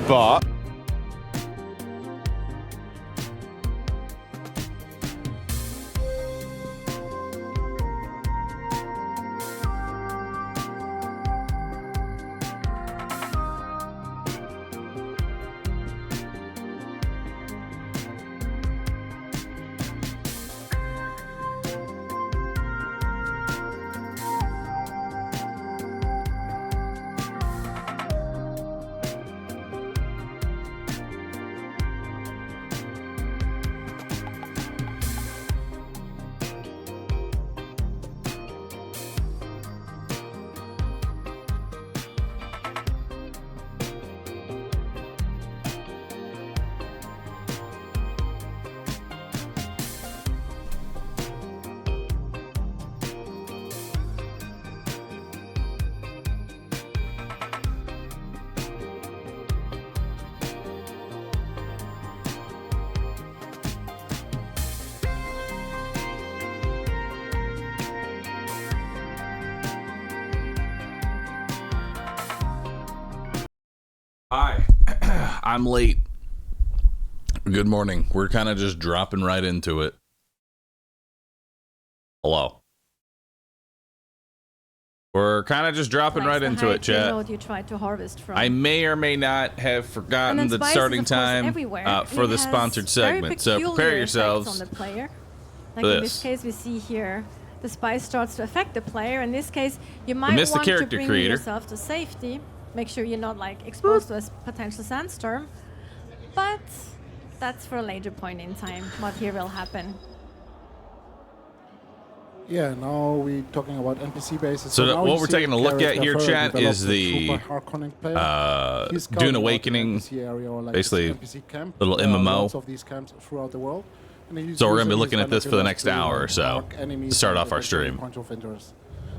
Bought. Hi, I'm late. Good morning. We're kind of just dropping right into it. Hello. We're kind of just dropping right into it, chat. You tried to harvest from. I may or may not have forgotten the starting time for the sponsored segment, so prepare yourselves on the player. Like for in this. this case, we see here the spice starts to affect the player. In this case, you might want to bring yourself to safety. Make sure you're not like exposed to a potential sandstorm. But that's for a later point in time. What here will happen. Yeah, now we're talking about NPC bases. So what we're taking a look at here, chat, is the Dune Awakening, basically little MMO. Of these camps throughout the world. So we're going to be looking at this for the next hour or so to start off our stream.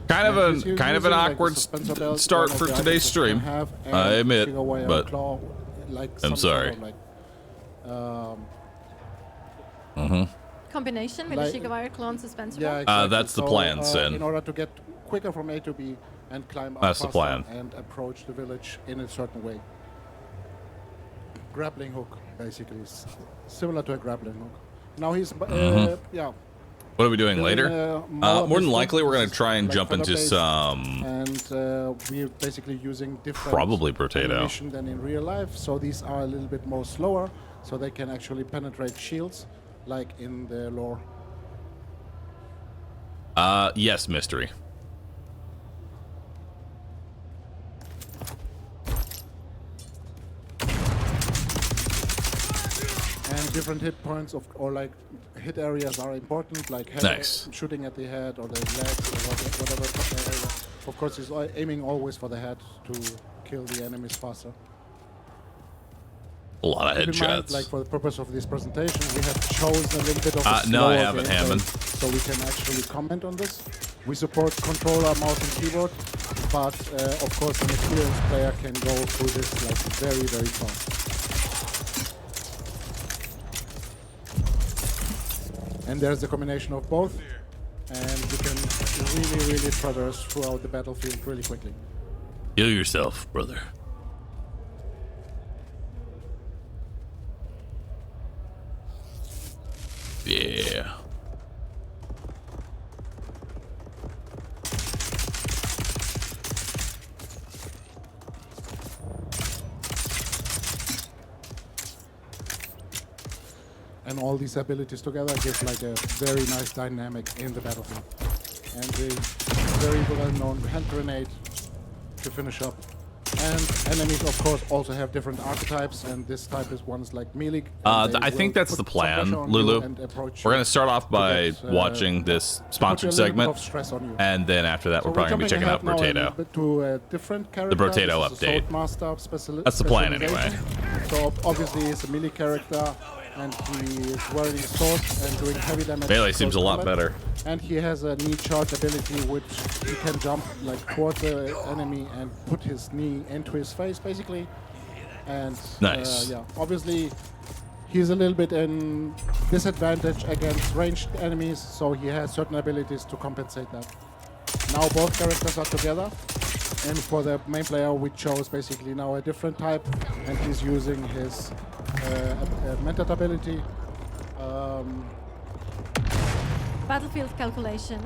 Kind of an awkward start for today's stream, I admit, but I'm sorry. Combination with the Shigawire clone suspense. Yeah, exactly. That's the plan, Sin. In order to get quicker from A to B and climb up That's the faster plan. and approach the village in a certain way. Grappling hook, basically, similar to a grappling hook. Now he's yeah. What are we doing later? More than likely, we're going to try and jump into some... And we're basically using different... Probably potato. ...ammunition than in real life. So these are a little bit more slower, so they can actually penetrate shields, like in the lore. Yes, mystery. And different hit points or like hit areas are important, like shooting at the head or the legs or whatever area. Of course, he's aiming always for the head to kill the enemies faster. A lot of headshots. Like for the purpose of this presentation, we have chosen a little bit of a no, I haven't, Hammond. So we can actually comment on this. We support controller, mouse, and keyboard, but of course, an experienced player can go through this like very, very fast. And there's a combination of both, and you can really, really traverse throughout the battlefield really quickly. Heal yourself, brother. Yeah. then all these abilities together give like a very nice dynamic in the battlefield. And the very well-known hand grenade to finish up. And enemies, of course, also have different archetypes, and this type is one's like melee. I think that's the plan, Lulu. We're going to start off by watching this sponsored segment, and then after that, we're probably going to be checking out Brotato. To a different character. The Brotato update. That's the plan, anyway. So obviously, he's a melee character, and he is wearing a sword and doing heavy damage. Melee seems a lot better. And he has a knee charge ability, which he can jump like towards the enemy and put his knee into his face, basically. And nice. Yeah, obviously he's a little bit in disadvantage against ranged enemies, so he has certain abilities to compensate that. Now both characters are together, and for the main player we chose basically now a different type, and he's using his method ability. Battlefield calculation.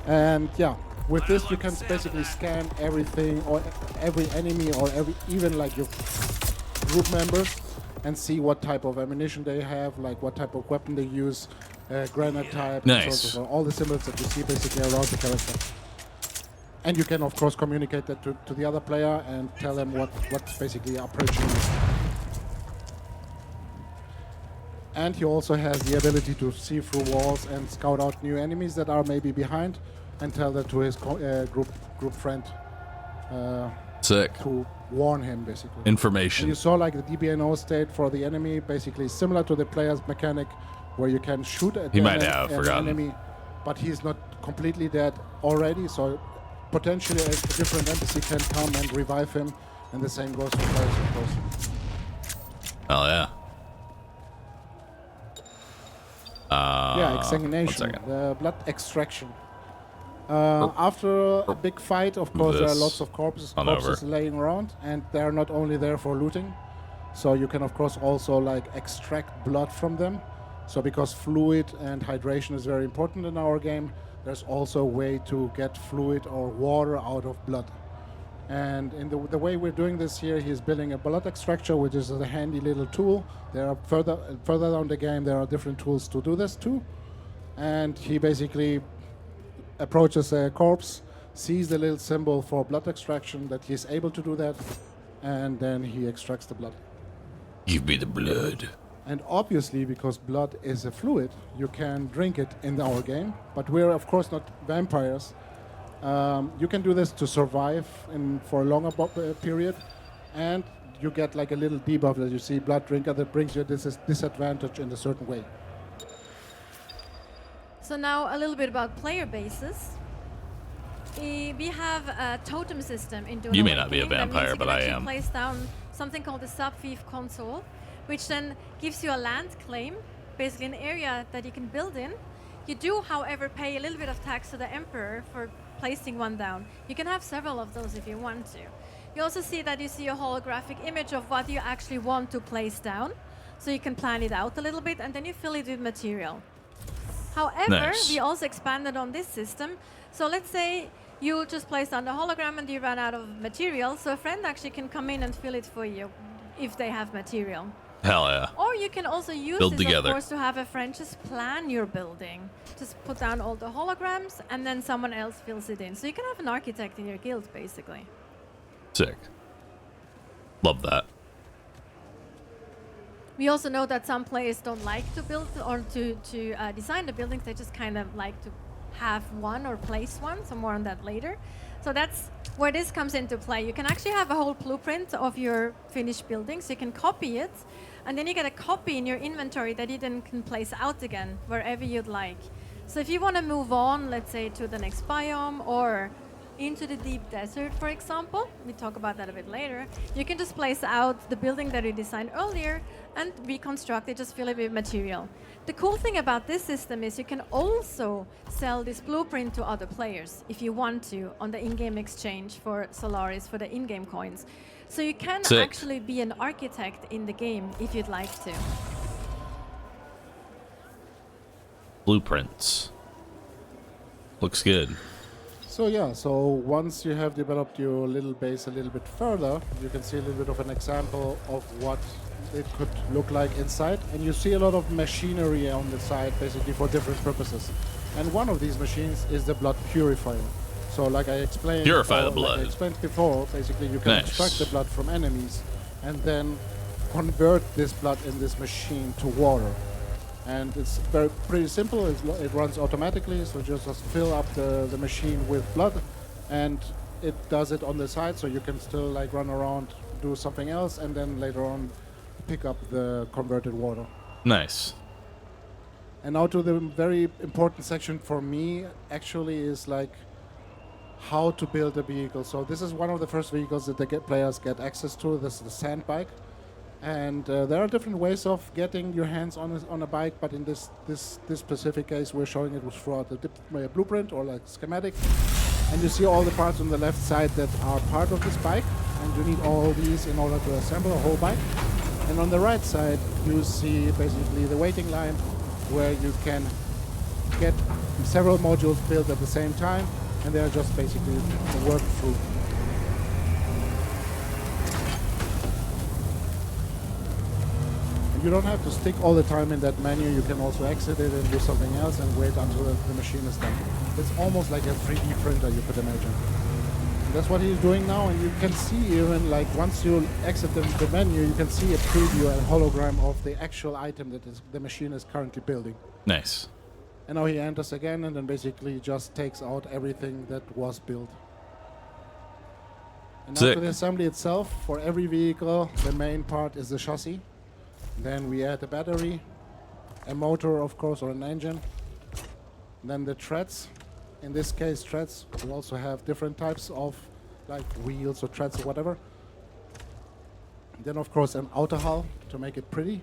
And yeah, with this you can basically scan everything, or every enemy, or even like your group members, and see what type of ammunition they have, like what type of weapon they use, granite type, nice. And so all the symbols that you see basically around the character. And you can of course communicate that to the other player and tell them what's basically approaching you. And he also has the ability to see through walls and scout out new enemies that are maybe behind, and tell that to his group friend. Sick. To warn him, basically. Information. And you saw like the DBNO state for the enemy, basically similar to the player's mechanic, where you can shoot at he might have forgotten. Enemy, but he's not completely dead already, so potentially a different NPC can come and revive him, and the same goes for players, of course. Oh yeah. Yeah, exsanguination, the blood extraction. After a big fight, of course, there are lots of corpses laying around, and they're not only there for looting, so you can of course also like extract blood from them. So because fluid and hydration is very important in our game, there's also a way to get fluid or water out of blood. And in the way we're doing this here, he's building a blood extractor, which is a handy little tool. There are further down the game, there are different tools to do this too. And he basically approaches a corpse, sees the little symbol for blood extraction, that he's able to do that, and then he extracts the blood. Give me the blood. And obviously, because blood is a fluid, you can drink it in our game, but we're of course not vampires. You can do this to survive for a longer period, and you get like a little debuff that you see blood drinker that brings you this disadvantage in a certain way. So now a little bit about player bases. We have a totem system in Dune. You may not be a vampire, but I am. Place down something called the sub-thief console, which then gives you a land claim, basically an area that you can build in. You do, however, pay a little bit of tax to the emperor for placing one down. You can have several of those if you want to. You also see that you see a holographic image of what you actually want to place down, so you can plan it out a little bit, and then you fill it with material. However, we also expanded on this system. So let's say you just place down the hologram and you run out of material, so a friend actually can come in and fill it for you if they have material. Hell yeah. Or you can also use Build this, together. of course, to have a friend just plan your building. Just put down all the holograms, and then someone else fills it in. So you can have an architect in your guild, basically. Sick. Love that. We also know that some players don't like to build or to design the buildings. They just kind of like to have one or place one, so more on that later. So that's where this comes into play. You can actually have a whole blueprint of your finished building, so you can copy it, and then you get a copy in your inventory that you then can place out again wherever you'd like. So if you want to move on, let's say to the next biome or into the deep desert, for example, we talk about that a bit later, you can just place out the building that you designed earlier and reconstruct it, just fill it with material. The cool thing about this system is you can also sell this blueprint to other players if you want to on the in-game exchange for Solaris, for the in-game coins. So you can actually be an architect in the game if you'd like to. Blueprints. Looks good. So yeah, so once you have developed your little base a little bit further, you can see a little bit of an example of what it could look like inside. And you see a lot of machinery on the side, basically for different purposes. And one of these machines is the blood purifier. So like I explained, Purify the blood. Like I explained before, basically you can extract the blood from enemies and then convert this blood in this machine to water. And it's pretty simple. It runs automatically, so just fill up the machine with blood, and it does it on the side, so you can still like run around, do something else, and then later on pick up the converted water. Nice. And now to the very important section for me, actually, is like how to build a vehicle. So this is one of the first vehicles that the players get access to. This is the sand bike. And there are different ways of getting your hands on a bike, but in this specific case, we're showing it throughout the blueprint or like schematic. And you see all the parts on the left side that are part of this bike, and you need all these in order to assemble a whole bike. And on the right side, you see basically the waiting line, where you can get several modules built at the same time, and they are just basically worked through. You don't have to stick all the time in that menu. You can also exit it and do something else and wait until the machine is done. It's almost like a 3D printer, you could imagine. And that's what he's doing now, and you can see even like once you exit the menu, you can see a preview and hologram of the actual item that the machine is currently building. Nice. And now he enters again and then basically just takes out everything that was built. And now to the assembly itself, for every vehicle, the main part is the chassis. Then we add a battery, a motor, of course, or an engine. Then the treads. In this case, treads. We also have different types of like wheels or treads or whatever. Then, of course, an outer hull to make it pretty.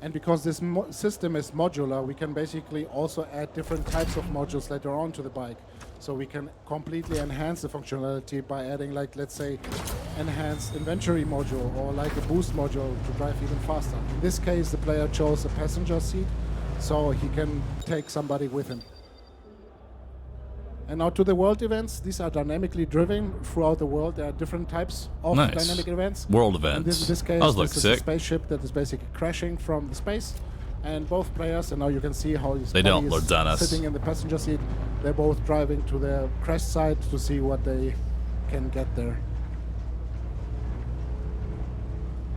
And because this system is modular, we can basically also add different types of modules later on to the bike. So we can completely enhance the functionality by adding, like, let's say, enhanced inventory module or like a boost module to drive even faster. In this case, the player chose a passenger seat, so he can take somebody with him. And now to the world events. These are dynamically driven throughout the world. There are different types of dynamic events. World events. In this case, this is a spaceship that is basically crashing from the space. And both players, and now you can see how he's sitting in the passenger seat. They're both driving to the crash site to see what they can get there.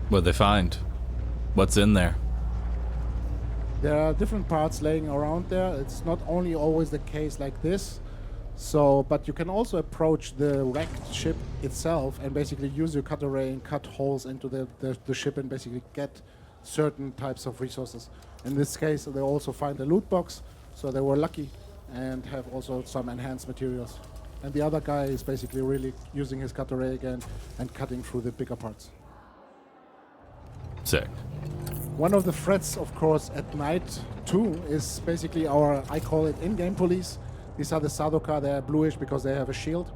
What'd they find? What's in there? There are different parts laying around there. It's not only always the case like this. So, but you can also approach the wrecked ship itself and basically use your cut array and cut holes into the ship and basically get certain types of resources. In this case, they also find a loot box, so they were lucky and have also some enhanced materials. And the other guy is basically really using his cut array again and cutting through the bigger parts. Sick. One of the threats, of course, at night too, is basically our, I call it in-game police. These are the Sadoka. They are bluish because they have a shield.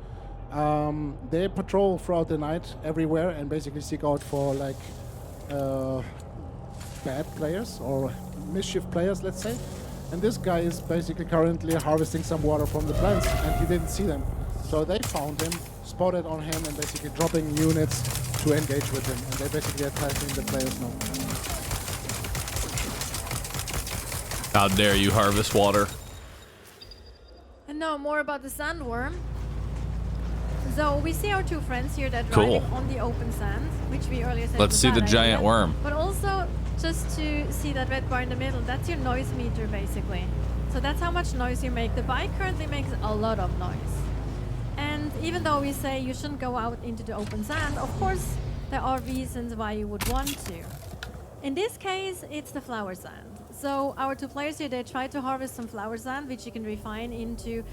They patrol throughout the night everywhere and basically seek out for like bad players or mischief players, let's say. And this guy is basically currently harvesting some water from the plants, and he didn't see them. So they found him, spotted on him, and basically dropping units to engage with him. And they basically attacking the players now. How dare you harvest water? And now more about the sandworm. So we see our two friends here that are driving on the open sand, which we earlier said. Let's see the giant worm. But also just to see that red bar in the middle, that's your noise meter basically. So that's how much noise you make. The bike currently makes a lot of noise. And even though we say you shouldn't go out into the open sand, of course there are reasons why you would want to. In this case, it's the flower sand. So our two players here, they try to harvest some flower sand, which you can refine into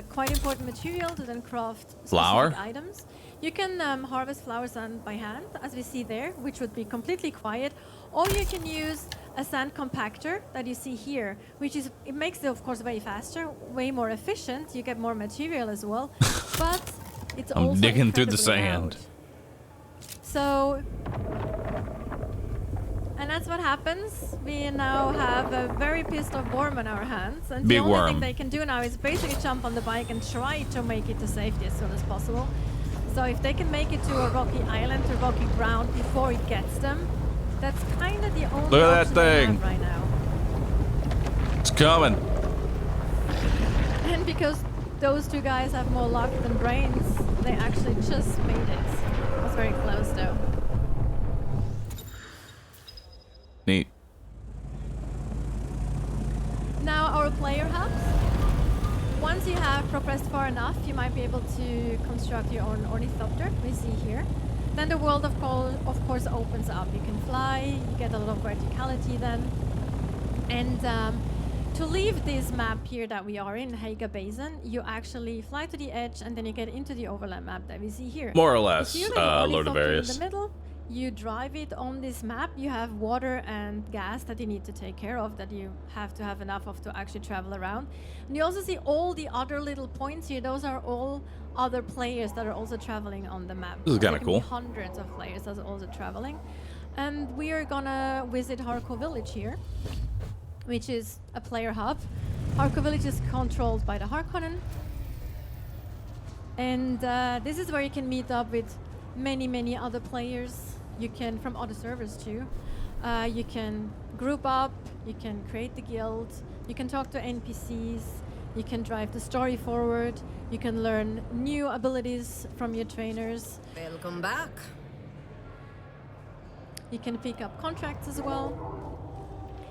quite important material to then craft specific items. You can harvest flower sand by hand, as we see there, which would be completely quiet. Or you can use a sand compactor that you see here, which is, it makes it, of course, way faster, way more efficient. You get more material as well, but it's also I'm digging through the sand. Loud. So, and that's what happens. We now have a very pissed off worm on our hands, and the only thing they can do now is basically jump on the bike and try to make it to safety as soon as possible. So if they can make it to a rocky island or rocky ground before it gets them, that's kind of the only Look at that option they thing. have right now. It's coming. And because those two guys have more luck than brains, they actually just made it. It was very close though. Neat. Now our player hubs. Once you have progressed far enough, you might be able to construct your own ornithopter, we see here. Then the world of course opens up. You can fly, you get a lot of verticality then. And to leave this map here that we are in, Haga Basin, you actually fly to the edge and then you get into the overland map that we see here. More or less, If you load of in areas. the middle, you drive it on this map, you have water and gas that you need to take care of, that you have to have enough of to actually travel around. And you also see all the other little points here. Those are all other players that are also traveling on the map. This is kind There of can cool. be hundreds of players that are also traveling. And we are gonna visit Harco Village here, which is a player hub. Harco Village is controlled by the Harkonnen. And this is where you can meet up with many other players. You can, from other servers too. You can group up, you can create the guild, you can talk to NPCs, you can drive the story forward, you can learn new abilities from your trainers. Welcome back. You can pick up contracts as well.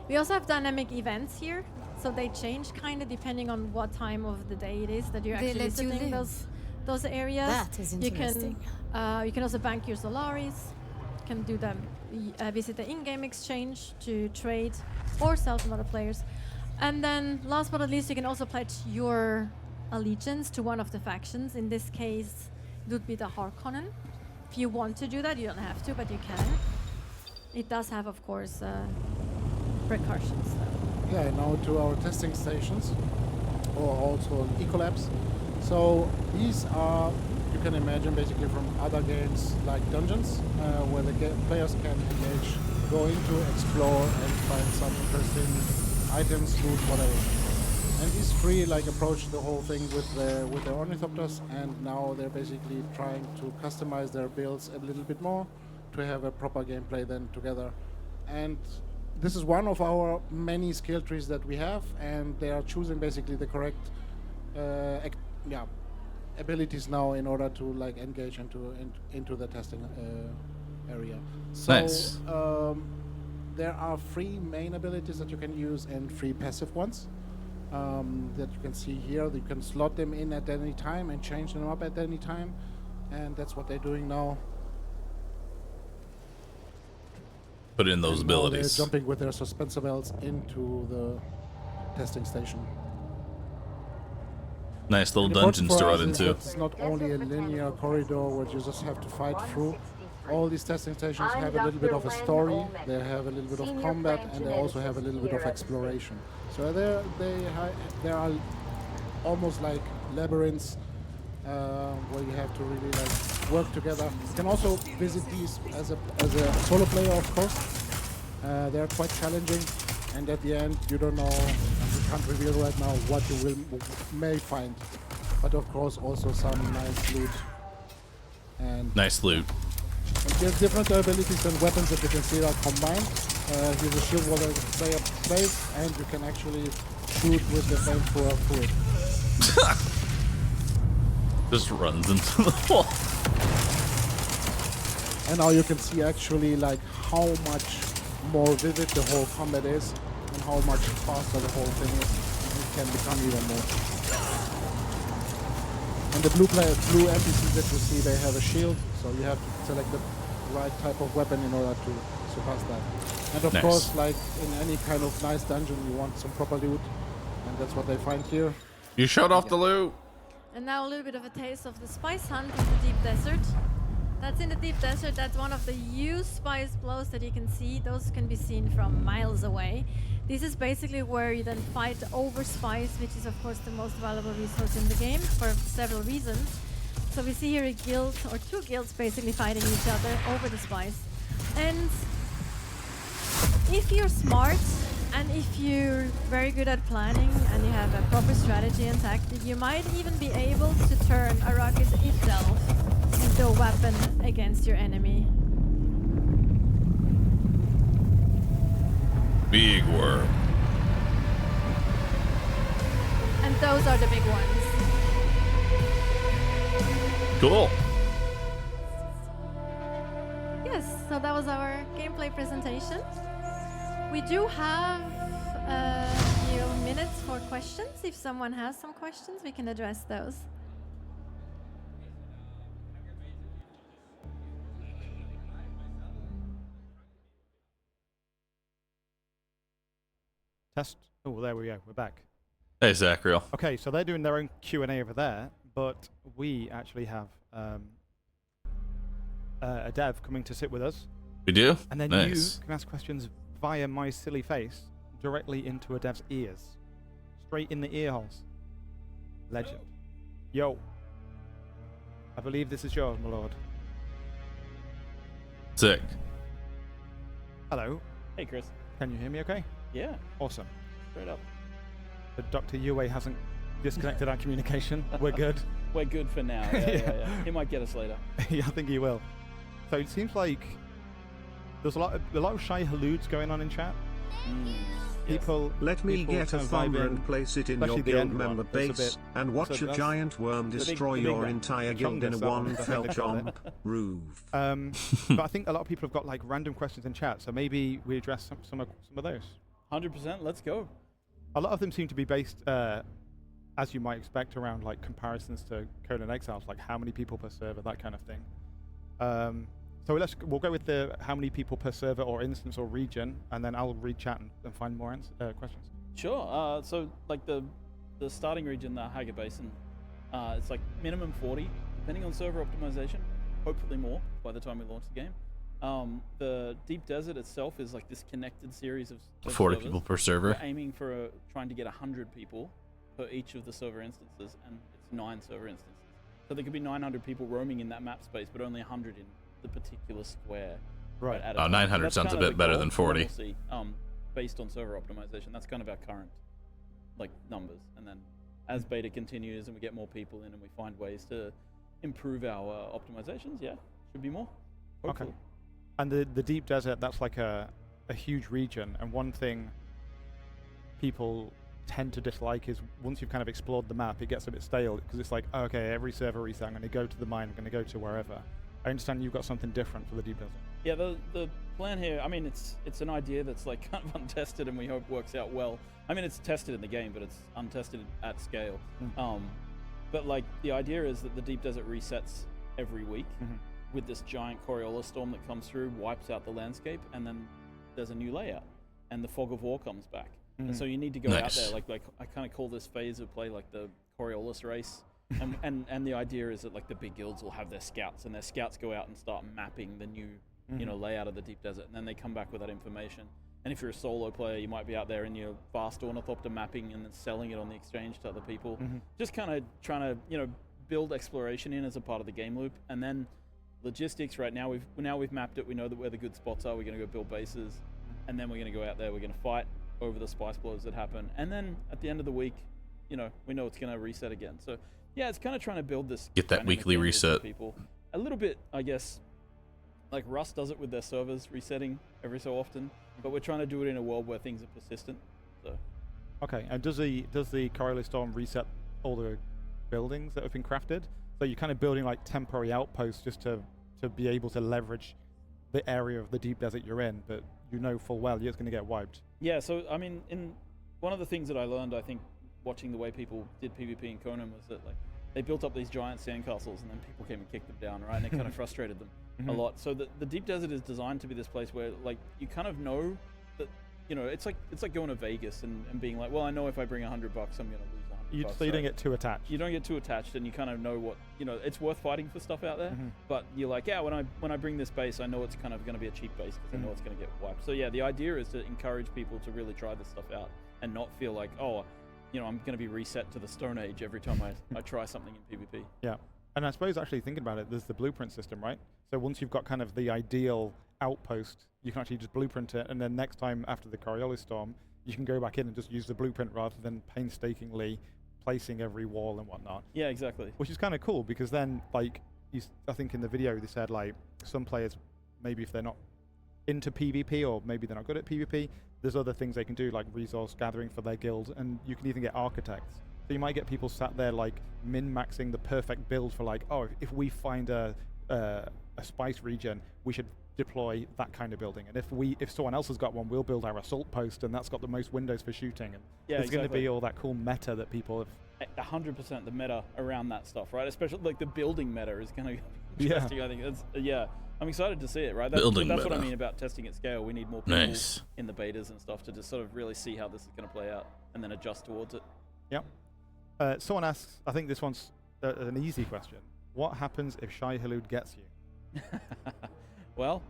We also have dynamic events here, so they change kind of depending on what time of the day it is that you're They actually let you visiting live. those areas. That is interesting. You can also bank your Solaris. You can do them, visit the in-game exchange to trade or sell from other players. And then last but not least, you can also pledge your allegiance to one of the factions. In this case, it would be the Harkonnen. If you want to do that, you don't have to, but you can. It does have, of course, precautions. Yeah, now to our testing stations, or also Ecolabs. So these are, you can imagine, basically from other games like dungeons, where the players can engage, go into, explore, and find some interesting items, loot, whatever. And these three approach the whole thing with their ornithopters, and now they're basically trying to customize their builds a little bit more to have a proper gameplay then together. And this is one of our many skill trees that we have, and they are choosing basically the correct abilities now in order to engage into the testing area. So Nice. there are 3 main abilities that you can use and 3 passive ones that you can see here. You can slot them in at any time and change them up at any time, and that's what they're doing now. Put in those And now abilities. they're jumping with their suspensor belts into the testing station. Nice little The important dungeons to for run us is into. that it's not only a linear corridor where you just have to fight through. All these testing stations have a little bit of a story, they have a little bit of combat, and they also have a little bit of exploration. So there are almost like labyrinths where you have to really work together. You can also visit these as a solo player, of course. They're quite challenging, and at the end you don't know, and we can't reveal right now what you may find. But of course also some nice loot. And Nice loot. there's different abilities and weapons that you can see are combined. Here's a shield wall that the player plays, and you can actually shoot with the flamethrower through it. Just runs into the wall. And now you can see actually how much more vivid the whole combat is, and how much faster the whole thing is. It can become even more. And the blue NPCs that you see, they have a shield, so you have to select the right type of weapon in order to surpass that. And of Nice. course, like in any kind of nice dungeon, you want some proper loot, and that's what they find here. You showed off the loot. And now a little bit of a taste of the spice hunt in the deep desert. That's in the deep desert. That's one of the huge spice blows that you can see. Those can be seen from miles away. This is basically where you then fight over spice, which is of course the most valuable resource in the game for several reasons. So we see here a guild, or 2 guilds basically fighting each other over the spice. And if you're smart, and if you're very good at planning, and you have a proper strategy and tactic, you might even be able to turn Arrakis itself into a weapon against your enemy. Big worm. And those are the big ones. Cool. Yes, so that was our gameplay presentation. We do have a few minutes for questions. If someone has some questions, we can address those. Test. Oh, there we go. We're back. Hey, Zachriel. Okay, so they're doing their own Q&A over there, but we actually have a dev coming to sit with us. We do? And then Nice. you can ask questions via my silly face directly into a dev's ears. Straight in the ear holes. Legend. Yo. I believe this is yours, my lord. Sick. Hello. Hey, Chris. Can you hear me okay? Yeah, Awesome. straight up. But Dr. Yue hasn't disconnected our communication. We're good. We're good for now. Yeah. He might get us later. Yeah, I think he will. So it seems like there's a lot of shy haloods going on in chat. People. Let me people get a kind of thumber vibing, and place it in your especially the guild end one. member It's a base, bit- and watch so a that's giant worm the big- destroy the big your one. entire The guild in chungus, a that one, one I think fell they call it. jump. Roof. But I think a lot of people have got like random questions in chat, so maybe we address some of those. 100%. Let's go. A lot of them seem to be based, as you might expect, around like comparisons to Conan Exiles, like how many people per server, that kind of thing. So we'll go with the how many people per server or instance or region, and then I'll read chat and find more questions. Sure. So like the starting region, the Hager Basin, it's like minimum 40, depending on server optimization. Hopefully more by the time we launch the game. The Deep Desert itself is like this connected series of 40 servers. people per server. We're aiming for trying to get 100 people per each of the server instances, and it's 9 server instances. So there could be 900 people roaming in that map space, but only 100 in the particular square. Right. At Oh, 900 sounds a bit better than 40. Normalcy, based on server optimization. That's kind of our current like numbers. And then as beta continues and we get more people in and we find ways to improve our optimizations, yeah, should be more. Hopefully. Okay. And the Deep Desert, that's like a huge region, and one thing people tend to dislike is once you've kind of explored the map, it gets a bit stale, because it's like, okay, every server reset, I'm going to go to the mine, I'm going to go to wherever. I understand you've got something different for the Deep Desert. Yeah, the plan here, I mean, it's an idea that's like kind of untested and we hope works out well. I mean, it's tested in the game, but it's untested at scale. But like the idea is that the Deep Desert resets every week. With this giant Coriolis storm that comes through, wipes out the landscape, and then there's a new layout, and the fog of war comes back. And so you need to go out there, like I kind of call this phase of play like the Coriolis race, and the idea is that like the big guilds will have their scouts, and their scouts go out and start mapping the new layout of the Deep Desert, and then they come back with that information. And if you're a solo player, you might be out there in your vast ornithopter mapping and then selling it on the exchange to other people. Just kind of trying to build exploration in as a part of the game loop, and then logistics. Right now we've mapped it. We know that where the good spots are. We're going to go build bases, and then we're going to go out there. We're going to fight over the spice blows that happen, and then at the end of the week, we know it's going to reset again. So yeah, it's kind of trying to build this. Get that weekly reset. People a little bit, I guess. Like Rust does it with their servers resetting every so often, but we're trying to do it in a world where things are persistent. So. Okay, and does the Coriolis storm reset all the buildings that have been crafted? So you're kind of building like temporary outposts just to be able to leverage the area of the Deep Desert you're in, but you know full well it's going to get wiped. Yeah, so I mean, in one of the things that I learned, I think, watching the way people did PvP in Conan was that like they built up these giant sandcastles and then people came and kicked them down, right? And it kind of frustrated them a lot. So the Deep Desert is designed to be this place where like you kind of know that it's like going to Vegas and being like, well, I know if I bring $100, I'm going to lose $100. So you don't get too attached. You don't get too attached, and you kind of know what it's worth fighting for stuff out there. But you're like, yeah, when I bring this base, I know it's kind of going to be a cheap base because I know it's going to get wiped. So yeah, the idea is to encourage people to really try this stuff out and not feel like, oh, I'm going to be reset to the Stone Age every time I try something in PvP. Yeah, and I suppose actually thinking about it, there's the blueprint system, right? So once you've got kind of the ideal outpost, you can actually just blueprint it, and then next time after the Coriolis storm, you can go back in and just use the blueprint rather than painstakingly placing every wall and whatnot. Yeah, exactly. Which is kind of cool because then, like, I think in the video they said like some players, maybe if they're not into PvP or maybe they're not good at PvP, there's other things they can do like resource gathering for their guild, and you can even get architects. So you might get people sat there like min-maxing the perfect build for like, oh, if we find a spice region, we should deploy that kind of building, and if someone else has got one, we'll build our assault post, and that's got the most windows for shooting. And there's going to be all that cool meta that people have. 100% the meta around that stuff, right? Especially like the building meta is going to be interesting. Yeah. I think that's I'm excited to see it, right? That's what I mean about testing at scale. We need more people in the betas and stuff to just sort of really see how this is going to play out and then adjust towards it. Yep. Someone asks, I think this one's an easy question. What happens if Shai Hulud gets you? Well,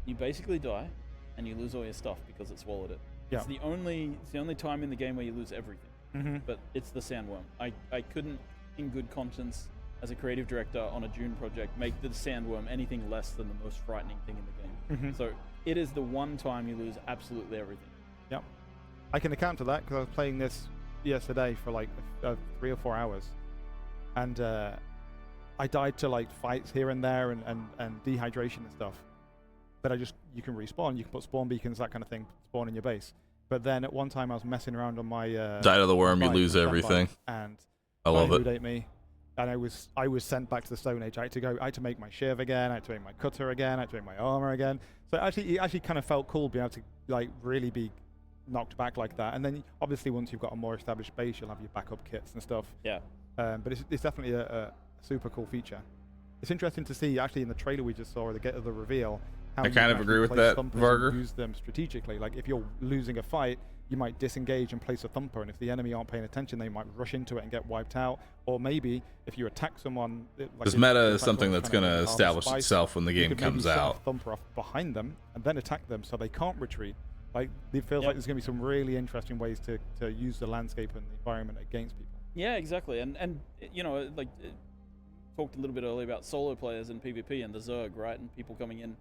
you basically die and you lose all your stuff because it swallowed it. Yeah. It's the only time in the game where you lose everything. But it's the sandworm. I couldn't, in good conscience, as a creative director on a Dune project, make the sandworm anything less than the most frightening thing in the game. So it is the one time you lose absolutely everything. Yep. I can account to that because I was playing this yesterday for like 3 or 4 hours, and I died to like fights here and there and dehydration and stuff. But you can respawn, you can put spawn beacons, that kind of thing, spawn in your base. But then at one time I was messing around on my Died of the worm, you lose everything. And I love it. Ate me, and I was sent back to the Stone Age. I had to make my shiv again, I had to make my cutter again, I had to make my armor again. So it actually kind of felt cool being able to like really be knocked back like that. And then obviously once you've got a more established base, you'll have your backup kits and stuff. Yeah. But it's definitely a super cool feature. It's interesting to see actually in the trailer we just saw, or the reveal. How I kind of agree with that, Varger. Use them strategically. Like if you're losing a fight, you might disengage and place a thumper, and if the enemy aren't paying attention, they might rush into it and get wiped out. Or maybe if you attack someone, this meta is something that's going to establish itself when the game comes out. Set a thumper off behind them and then attack them so they can't retreat. Like it feels like there's going to be some really interesting ways to use the landscape and the environment against people. Yeah, exactly. And you know, like talked a little bit earlier about solo players in PvP and the Zerg, right? And people coming in.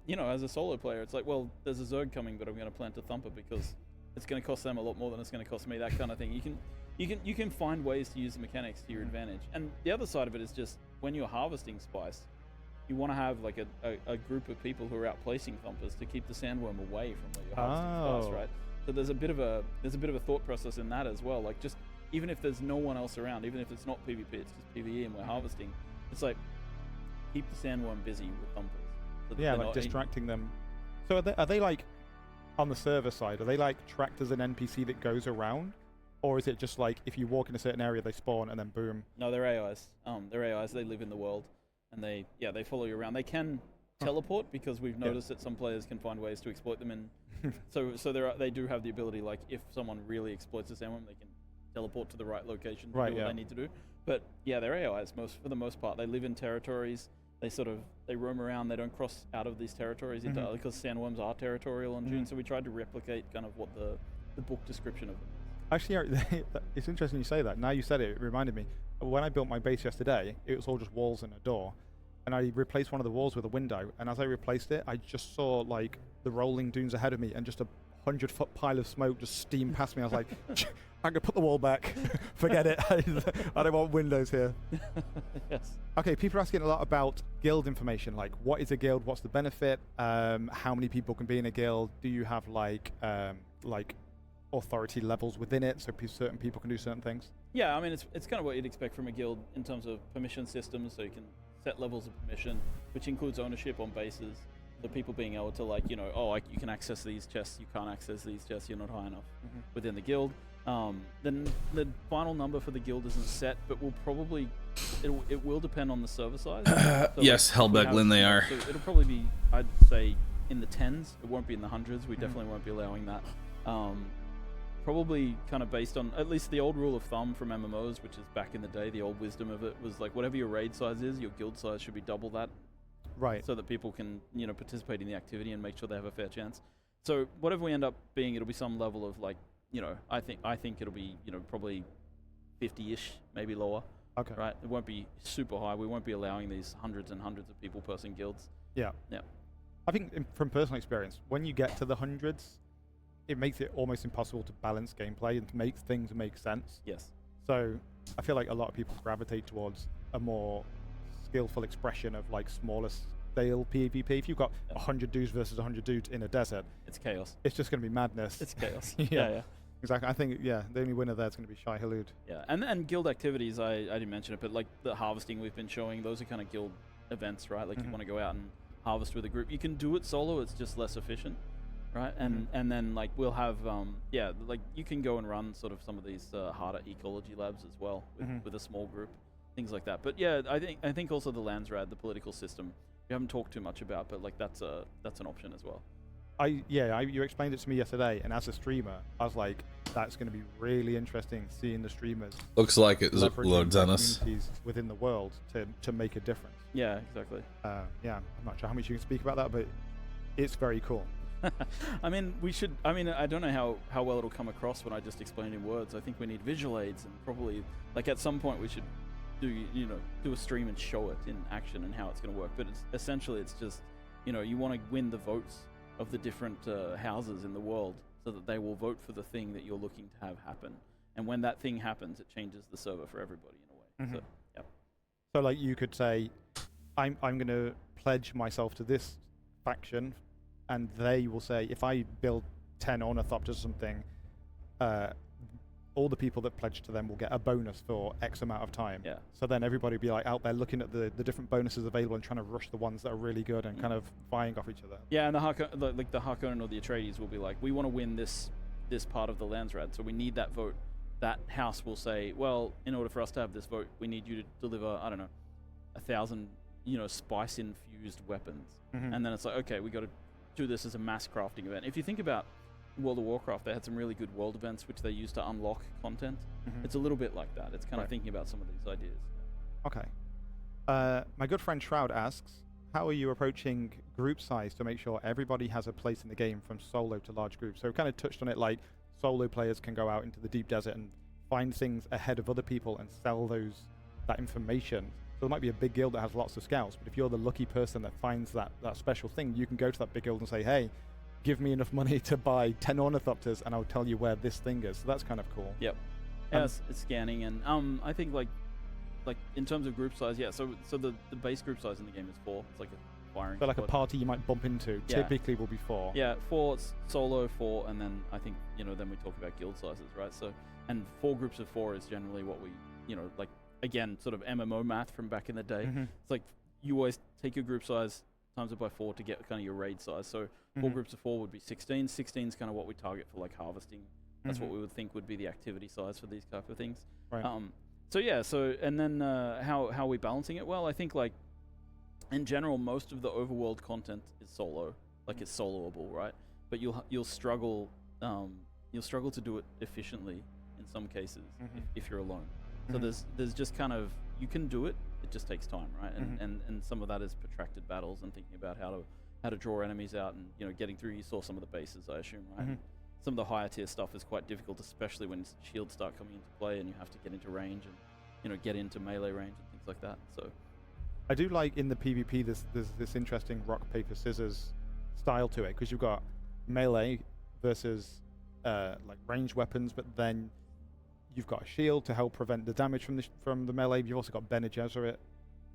You know, as a solo player, it's like, well, there's a Zerg coming, but I'm going to plant a thumper because it's going to cost them a lot more than it's going to cost me. That kind of thing. You can find ways to use the mechanics to your advantage. And the other side of it is just when you're harvesting spice, you want to have like a group of people who are out placing thumpers to keep the sandworm away from where you're harvesting spice, right? So there's a bit of a thought process in that as well. Like just even if there's no one else around, even if it's not PvP, it's just PvE and we're harvesting, it's like keep the sandworm busy with thumpers. Yeah, like distracting them. So are they like on the server side? Are they like tracked as an NPC that goes around, or is it just like if you walk in a certain area they spawn and then boom? No, they're AIs. They're AIs. They live in the world, and they follow you around. They can teleport because we've noticed that some players can find ways to exploit them. And so they do have the ability. Like if someone really exploits the sandworm, they can teleport to the right location to do what they need to do. But yeah, they're AIs for the most part. They live in territories. They roam around. They don't cross out of these territories because sandworms are territorial on Dune. So we tried to replicate kind of what the book description of them is. Actually, it's interesting you say that. Now you said it, it reminded me. When I built my base yesterday, it was all just walls and a door. And I replaced one of the walls with a window. And as I replaced it, I just saw like the rolling dunes ahead of me and just a 100-foot pile of smoke just steamed past me. I was like, I'm going to put the wall back. Forget it. I don't want windows here. Yes. Okay, people are asking a lot about guild information. Like, what is a guild? What's the benefit? How many people can be in a guild? Do you have like authority levels within it so certain people can do certain things? Yeah, I mean, it's kind of what you'd expect from a guild in terms of permission systems. So you can set levels of permission, which includes ownership on bases. The people being able to like, you know, you can access these chests, you can't access these chests, you're not high enough within the guild. Then the final number for the guild isn't set, but it will depend on the server size. So yes, Hellbeglin they are. So it'll probably be, I'd say, in the tens. It won't be in the hundreds. We definitely won't be allowing that. Probably kind of based on at least the old rule of thumb from MMOs, which is back in the day, the old wisdom of it was like whatever your raid size is, your guild size should be double that. Right. So that people can, you know, participate in the activity and make sure they have a fair chance. So whatever we end up being, it'll be some level of like, you know, I think it'll be, you know, probably 50-ish, maybe lower. Okay. Right. It won't be super high. We won't be allowing these hundreds and hundreds of people person guilds. Yeah. Yeah. I think from personal experience, when you get to the hundreds, it makes it almost impossible to balance gameplay and to make things make sense. Yes. So I feel like a lot of people gravitate towards a more skillful expression of like smaller scale PvP. If you've got 100 dudes versus 100 dudes in a desert, it's chaos. It's just going to be madness. It's chaos. Yeah. Exactly. I think the only winner there is going to be Shai Halud. Yeah, and guild activities, I didn't mention it, but like the harvesting we've been showing, those are kind of guild events, right? Like you want to go out and harvest with a group. You can do it solo, it's just less efficient, right? And then like we'll have like you can go and run sort of some of these harder ecology labs as well with a small group, things like that. But yeah, I think also the Landsrad, the political system, we haven't talked too much about, but like that's an option as well. You explained it to me yesterday, and as a streamer, I was like, that's going to be really interesting seeing the streamers. Looks like it loads on us. Communities within the world to make a difference. Yeah, exactly. I'm not sure how much you can speak about that, but it's very cool. I mean, I don't know how well it'll come across when I just explain in words. I think we need visual aids, and probably, like, at some point we should do a stream and show it in action and how it's going to work. But essentially it's just, you want to win the votes of the different houses in the world so that they will vote for the thing that you're looking to have happen. And when that thing happens, it changes the server for everybody in a way. So, yeah. So, like, you could say, I'm going to pledge myself to this faction, and they will say, if I build 10 ornithopters or something, all the people that pledge to them will get a bonus for X amount of time. Yeah. So then everybody will be like out there looking at the different bonuses available and trying to rush the ones that are really good and kind of vying off each other. Yeah, and the Harkonnen or the Atreides will be like, we want to win this part of the Landsrad, so we need that vote. That house will say, well, in order for us to have this vote, we need you to deliver, 1,000, spice-infused weapons. And then it's like, okay, we got to do this as a mass crafting event. If you think about World of Warcraft, they had some really good world events which they used to unlock content. It's a little bit like that. It's kind of thinking about some of these ideas. Okay. My good friend Shroud asks, how are you approaching group size to make sure everybody has a place in the game from solo to large groups? So we kind of touched on it, like solo players can go out into the deep desert and find things ahead of other people and sell that information. So there might be a big guild that has lots of scouts, but if you're the lucky person that finds that special thing, you can go to that big guild and say, hey, give me enough money to buy 10 ornithopters and I'll tell you where this thing is. So that's kind of cool. Yep. Yeah, it's scanning, and I think like in terms of group size, so the base group size in the game is 4. It's like a firing So like squad. a party you might bump into typically will be 4. Yeah, 4 solo, 4, and then I think then we talk about guild sizes, right? So, and 4 groups of 4 is generally what we like, again, sort of MMO math from back in the day. It's like you always take your group size, times it by 4 to get kind of your raid size. So 4 groups of 4 would be 16. 16 is kind of what we target for like harvesting. That's what we would think would be the activity size for these type of things. Right. So and then how are we balancing it? Well, I think like in general, most of the overworld content is solo, like it's soloable, right? But you'll struggle to do it efficiently in some cases if you're alone. So there's just kind of, you can do it. It just takes time, right? And some of that is protracted battles and thinking about how to draw enemies out and getting through. You saw some of the bases, I assume, right? Some of the higher tier stuff is quite difficult, especially when shields start coming into play and you have to get into range and get into melee range and things like that. So I do like in the PvP there's this interesting rock paper scissors style to it, because you've got melee versus like ranged weapons, but then you've got a shield to help prevent the damage from the melee. You've also got Bene Gesserit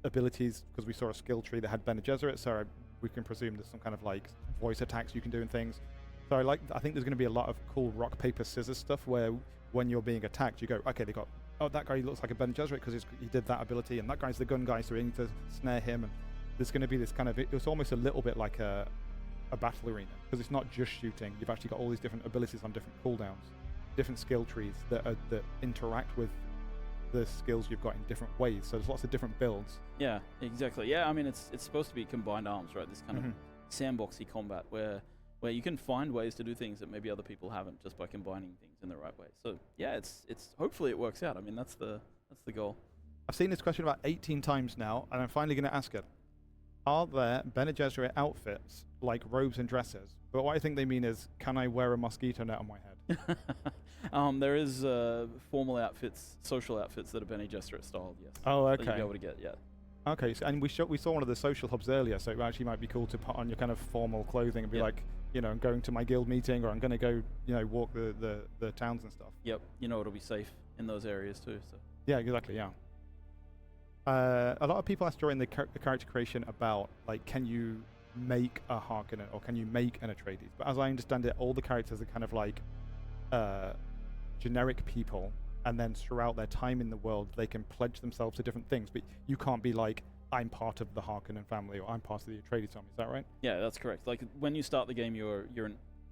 abilities, because we saw a skill tree that had Bene Gesserit, so we can presume there's some kind of like voice attacks you can do and things. So I think there's going to be a lot of cool rock paper scissors stuff where when you're being attacked, you go, okay, they got, oh, that guy looks like a Bene Gesserit because he did that ability, and that guy's the gun guy, so we need to snare him. And there's going to be this kind of, it's almost a little bit like a battle arena, because it's not just shooting. You've actually got all these different abilities on different cooldowns, different skill trees that interact with the skills you've got in different ways. So there's lots of different builds. Yeah, exactly. Yeah, I mean it's supposed to be combined arms, right? This kind of sandboxy combat where you can find ways to do things that maybe other people haven't, just by combining things in the right way. So yeah, it's hopefully it works out. I mean that's the goal. I've seen this question about 18 times now, and I'm finally going to ask it. Are there Bene Gesserit outfits like robes and dresses? But what I think they mean is, can I wear a mosquito net on my head? There is formal outfits, social outfits that are Bene Gesserit styled, yes. Oh, okay. That you'll be able to get, yeah. Okay, so, and we saw one of the social hubs earlier, so it actually might be cool to put on your kind of formal clothing and be like, I'm going to my guild meeting, or I'm going to go, walk the towns and stuff. Yep, it'll be safe in those areas too. So. Yeah, exactly, yeah. A lot of people ask during the character creation about, like, can you make a Harkonnen or can you make an Atreides? But as I understand it, all the characters are kind of like generic people, and then throughout their time in the world, they can pledge themselves to different things. But you can't be like, I'm part of the Harkonnen family or I'm part of the Atreides family. Is that right? Yeah, that's correct. Like when you start the game, you're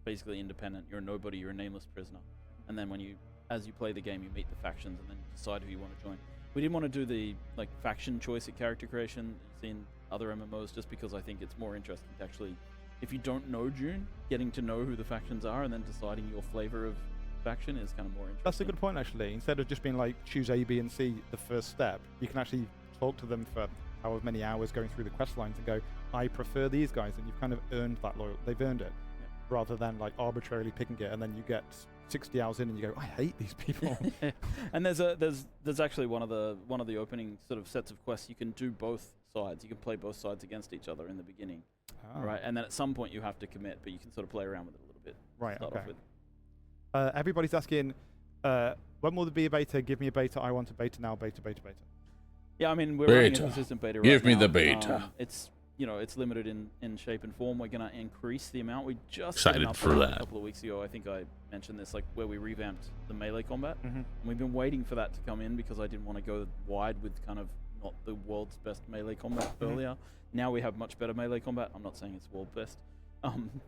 basically independent. You're a nobody. You're a nameless prisoner. And then as you play the game, you meet the factions and then you decide who you want to join. We didn't want to do the like faction choice at character creation you see in other MMOs, just because I think it's more interesting to actually, if you don't know Dune, getting to know who the factions are and then deciding your flavor of faction is kind of more interesting. That's a good point, actually. Instead of just being like, choose A, B, and C the first step, you can actually talk to them for however many hours going through the quest lines and go, I prefer these guys, and you've kind of earned that loyalty. They've earned it, rather than like arbitrarily picking it and then you get 60 hours in and you go, I hate these people. And there's actually one of the opening sort of sets of quests. You can do both sides. You can play both sides against each other in the beginning, right? And then at some point you have to commit, but you can sort of play around with it a little bit. Right. Start Okay. off with. Everybody's asking, when will there be a beta? Give me a beta. I want a beta now. Beta. Yeah, I mean we're running a Beta. consistent beta right Give me now. the beta. It's it's limited in shape and form. We're going to increase the amount. We just Excited did an for update that. a couple of weeks ago. I think I mentioned this, like where we revamped the melee combat. Mm-hmm. And we've been waiting for that to come in because I didn't want to go wide with kind of not the world's best melee combat earlier. Now we have much better melee combat. I'm not saying it's world best,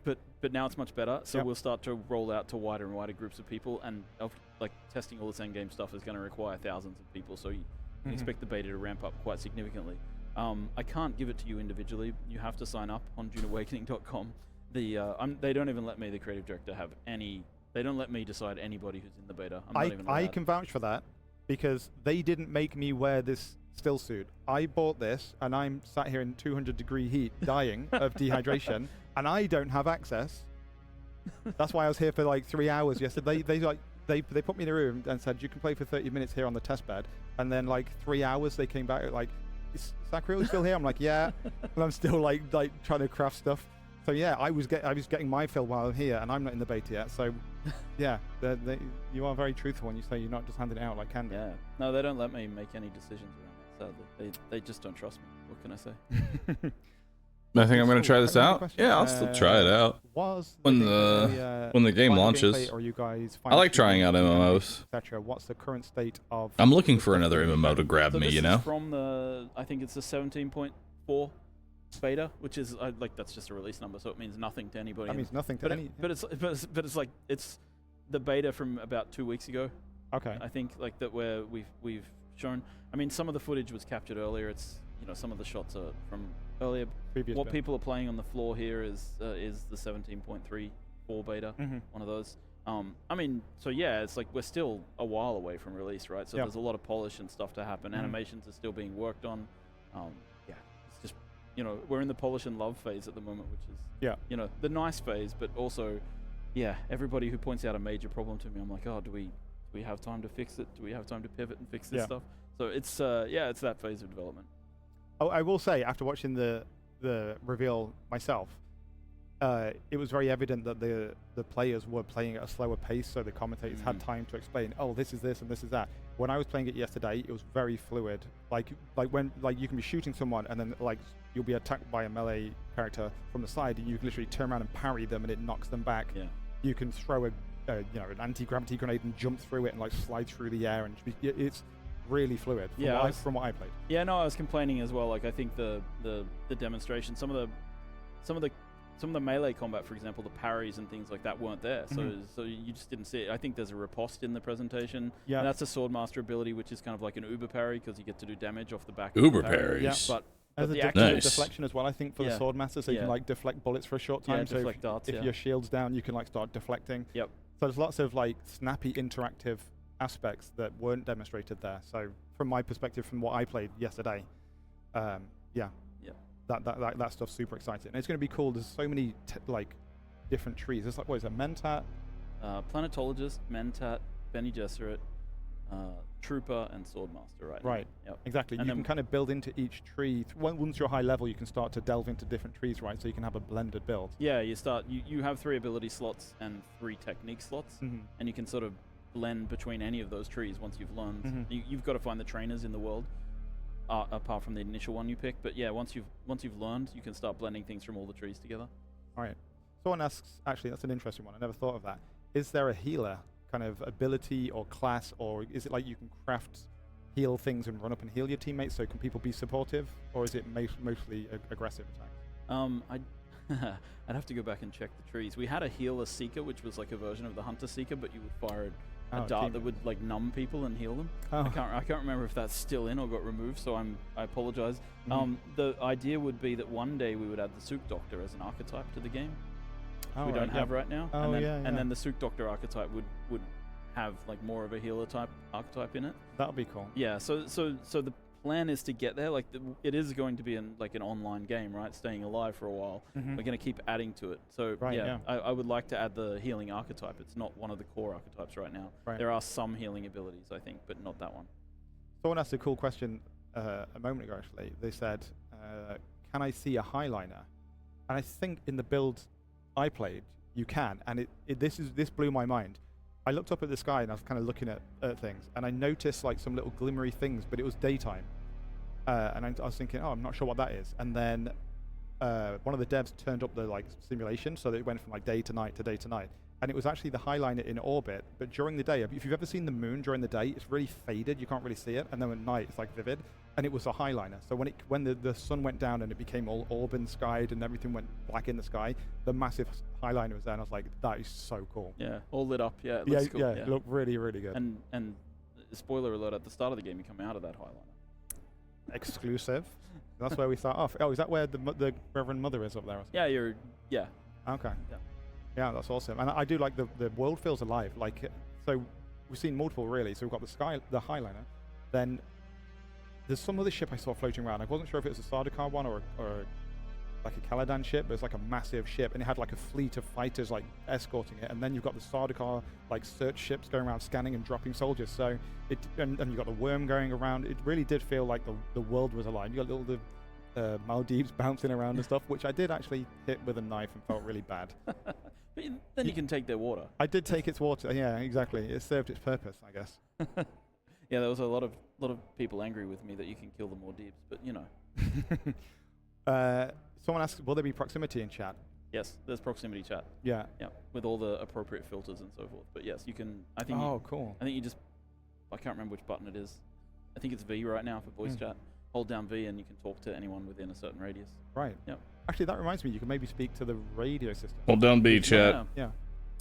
but now it's much better. So we'll start to roll out to wider and wider groups of people, and like testing all this endgame stuff is going to require thousands of people. So you expect the beta to ramp up quite significantly. I can't give it to you individually. You have to sign up on DuneAwakening.com. They don't even let me, the creative director, have any. They don't let me decide anybody who's in the beta. I'm not even I allowed. can vouch for that because they didn't make me wear this still suit. I bought this and I'm sat here in 200-degree heat dying of dehydration and I don't have access. That's why I was here for like 3 hours yesterday. They put me in a room and said, you can play for 30 minutes here on the test bed. And then like 3 hours they came back like, is Sacriel still here? I'm like, yeah. And I'm still like trying to craft stuff. So yeah, I was getting my fill while I'm here, and I'm not in the beta yet. So yeah, you are very truthful when you say you're not just handing it out like candy. Yeah. No, they don't let me make any decisions around that. Sadly, they just don't trust me. What can I say? I think I'm going to try this out. Yeah, I'll still try it out. When the game launches. Or you guys I like trying out MMOs. Etc. What's the current state of? I'm looking for another MMO to grab me, this you know? is from I think it's the 17.4 beta, which is like that's just a release number, so it means nothing to anybody. That means nothing to any. But it's like it's the beta from about 2 weeks ago. Okay. I think like that where we've shown. I mean, some of the footage was captured earlier. It's some of the shots are from earlier. Previous what beta. people are playing on the floor here is the 17.34 beta, one of those. I mean, so yeah, it's like we're still a while away from release, right? So there's a lot of polish and stuff to happen. Animations are still being worked on. Yeah, it's just we're in the polish and love phase at the moment, which is the nice phase, but also everybody who points out a major problem to me, I'm like, oh, do we have time to fix it? Do we have time to pivot and fix this stuff? So it's it's that phase of development. Oh, I will say, after watching the reveal myself, it was very evident that the players were playing at a slower pace, so the commentators had time to explain, oh, this is this and this is that. When I was playing it yesterday, it was very fluid. Like when you can be shooting someone and then like you'll be attacked by a melee character from the side, and you can literally turn around and parry them, and it knocks them back. Yeah. You can throw an anti-gravity grenade and jump through it and like slide through the air, and it's really fluid from what I played. Yeah, no, I was complaining as well. Like I think the demonstration, some of the melee combat, for example, the parries and things like that weren't there. So you just didn't see it. I think there's a riposte in the presentation. Yeah, and that's a Swordmaster ability, which is kind of like an uber parry because you get to do damage off the back. Uber parries. Yeah, but the actual deflection as well, I think, for the Swordmaster, so you can like deflect bullets for a short time. Yeah, so deflect darts. If your shield's down, you can like start deflecting. Yep. So there's lots of like snappy interactive aspects that weren't demonstrated there. So from my perspective, from what I played yesterday, that stuff's super exciting. And it's going to be cool. There's so many different trees. There's like, what is it, Mentat? Planetologist, Mentat, Bene Gesserit, Trooper, and Swordmaster, right? Yep. Exactly. And you can kind of build into each tree. Once you're high level, you can start to delve into different trees, right? So you can have a blended build. Yeah, you have 3 ability slots and 3 technique slots, and you can sort of blend between any of those trees once you've learned. You've got to find the trainers in the world. apart from the initial one you pick. But yeah, once you've learned, you can start blending things from all the trees together. All right. Someone asks, actually, that's an interesting one. I never thought of that. Is there a healer kind of ability or class, or is it like you can craft heal things and run up and heal your teammates? So can people be supportive, or is it mostly aggressive attacks? I'd have to go back and check the trees. We had a healer seeker, which was like a version of the hunter seeker, but you would fire a dart that would like numb people and heal them. I can't remember if that's still in or got removed, so I apologize. The idea would be that one day we would add the Sook Doctor as an archetype to the game. We don't have right now. And then the Sook Doctor archetype would have like more of a healer type archetype in it. That would be cool. Yeah. So the plan is to get there. Like it is going to be an online game, right? Staying alive for a while. We're going to keep adding to it. So I would like to add the healing archetype. It's not one of the core archetypes right now. There are some healing abilities, I think, but not that one. Someone asked a cool question a moment ago. Actually, they said, "Can I see a highliner?" And I think in the build I played, you can, and this blew my mind. I looked up at the sky and I was kind of looking at things, and I noticed like some little glimmery things, but it was daytime, and I was thinking, oh, I'm not sure what that is. And then one of the devs turned up the like simulation, so that it went from like day to night to day to night, and it was actually the highliner in orbit. But during the day, if you've ever seen the moon during the day, it's really faded, you can't really see it, and then at night it's like vivid. And it was a highliner. So when the sun went down and it became all auburn skied and everything went black in the sky, the massive highliner was there, and I was like, that is so cool. Yeah, all lit up. Yeah, it looks cool. Yeah, it looked really, really good. And spoiler alert, at the start of the game, you come out of that highliner. Exclusive. That's where we start off. Oh, is that where the Reverend Mother is up there? Yeah. Okay. Yeah, that's awesome. And I do like the world feels alive. Like, so we've seen multiple really. So we've got the highliner, then there's some other ship I saw floating around. I wasn't sure if it was a Sardaukar one or like a Caladan ship, but it's like a massive ship, and it had like a fleet of fighters like escorting it. And then you've got the Sardaukar like search ships going around scanning and dropping soldiers. So and you've got the worm going around. It really did feel like the world was alive. You got the Maldives bouncing around and stuff, which I did actually hit with a knife and felt really bad. But then you can take their water. I did take its water. Yeah, exactly. It served its purpose, I guess. Yeah, there was a lot of people angry with me that you can kill the Maldives, but you know. Someone asked, will there be proximity in chat? Yes, there's proximity chat. Yeah. Yeah, with all the appropriate filters and so forth. But yes, you can. I think. Oh, cool. I think you just. I can't remember which button it is. I think it's V right now for voice chat. Hold down V and you can talk to anyone within a certain radius. Right. Yep. Actually, that reminds me. You can maybe speak to the radio system. Hold down B chat. Yeah.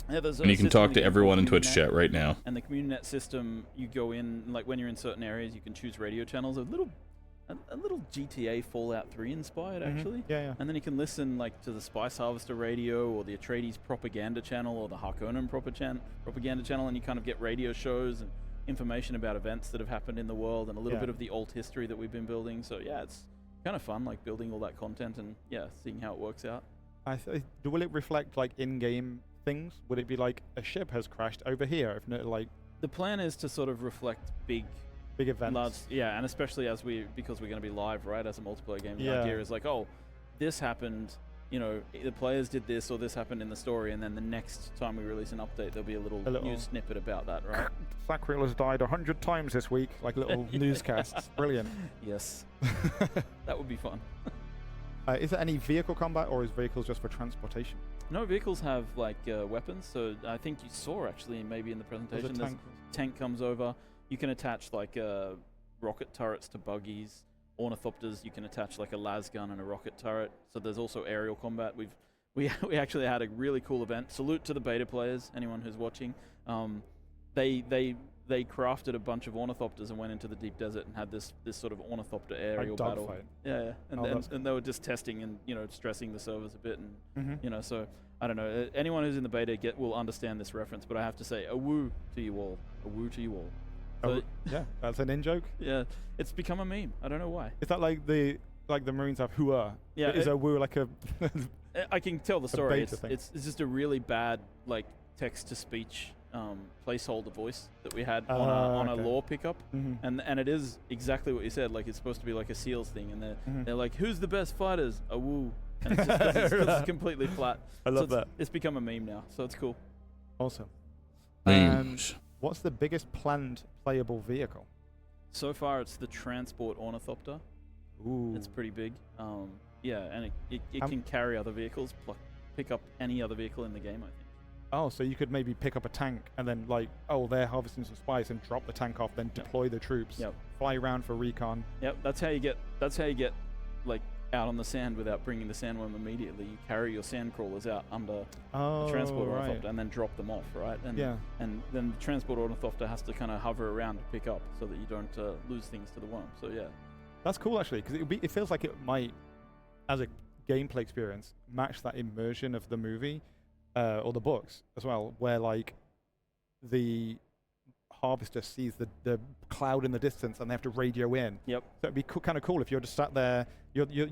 Yeah, and you can talk to everyone in Twitch chat right now. And the CommuniNet system, you go in, like when you're in certain areas, you can choose radio channels. A little GTA Fallout 3 inspired, actually. Yeah. And then you can listen like to the Spice Harvester radio, or the Atreides propaganda channel, or the Harkonnen propaganda channel, and you kind of get radio shows and information about events that have happened in the world, and a little bit of the alt history that we've been building. So yeah, it's kind of fun, like building all that content and seeing how it works out. Will it reflect like in-game things? Would it be like a ship has crashed over here? If not, like the plan is to sort of reflect big events. And especially because we're going to be live, right, as a multiplayer game. The idea is like, oh, this happened. You know, the players did this, or this happened in the story, and then the next time we release an update, there'll be a little news snippet about that, right? Sacriel has died 100 times this week, like little newscasts. Brilliant. Yes, that would be fun. Is there any vehicle combat, or is vehicles just for transportation? No, vehicles have like weapons. So I think you saw actually maybe in the presentation, there's tank comes over. You can attach like rocket turrets to buggies. Ornithopters, you can attach like a las gun and a rocket turret. So there's also aerial combat. We actually had a really cool event. Salute to the beta players, anyone who's watching. They crafted a bunch of ornithopters and went into the deep desert and had this sort of ornithopter aerial battle. Fight. Yeah. And they were just testing and stressing the servers a bit and so I don't know. Anyone who's in the beta will understand this reference, but I have to say a woo to you all. A woo to you all. So yeah, that's an in-joke. Yeah, it's become a meme. I don't know why. Is that like the Marines have hooah? Yeah, is a woo like a? I can tell the story. It's just a really bad like text-to-speech placeholder voice that we had on a lore pickup, and it is exactly what you said. Like it's supposed to be like a SEALs thing, and they're like, "Who's the best fighters?" A woo, and it's just 'cause it's completely flat. I love that. It's become a meme now, so it's cool. Awesome. Memes. What's the biggest planned playable vehicle? So far, it's the transport ornithopter. Ooh. It's pretty big. Yeah, and it can carry other vehicles, pick up any other vehicle in the game, I think. Oh, so you could maybe pick up a tank and then like, oh, they're harvesting some spice and drop the tank off, then deploy the troops. Yep. Fly around for recon. Yep, that's how you get like out on the sand without bringing the sandworm immediately. You carry your sand crawlers out under the transport ornithopter and then drop them off, right? And and then the transport ornithopter has to kind of hover around to pick up so that you don't lose things to the worm. So yeah. That's cool actually, because it feels like it might, as a gameplay experience, match that immersion of the movie or the books as well, where like the harvester sees the cloud in the distance and they have to radio in. Yep. So it'd be kind of cool if you're just sat there.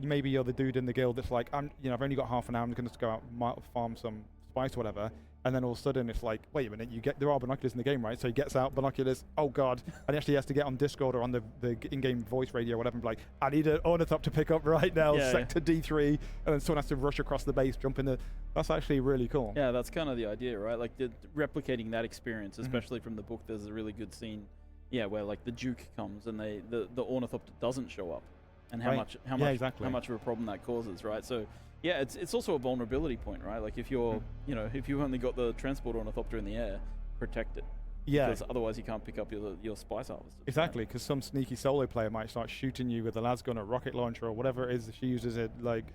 Maybe you're the dude in the guild that's like, I've only got half an hour. I'm going to go out and farm some spice or whatever. And then all of a sudden it's like, wait a minute, there are binoculars in the game, right? So he gets out binoculars, oh god, and he actually has to get on Discord or on the in-game voice radio or whatever and be like, I need an ornithopter to pick up right now, sector D3, and then someone has to rush across the base, jump in that's actually really cool. Yeah, that's kind of the idea, right? Like replicating that experience, especially from the book. There's a really good scene, where like the Duke comes and the ornithopter doesn't show up, and how much of a problem that causes, right? So yeah, it's also a vulnerability point, right? Like if you're if you only got the transport ornithopter in the air, protect it. Yeah. Because otherwise you can't pick up your spice harvest. Exactly, because some sneaky solo player might start shooting you with a lasgun or rocket launcher or whatever it is that she uses it, like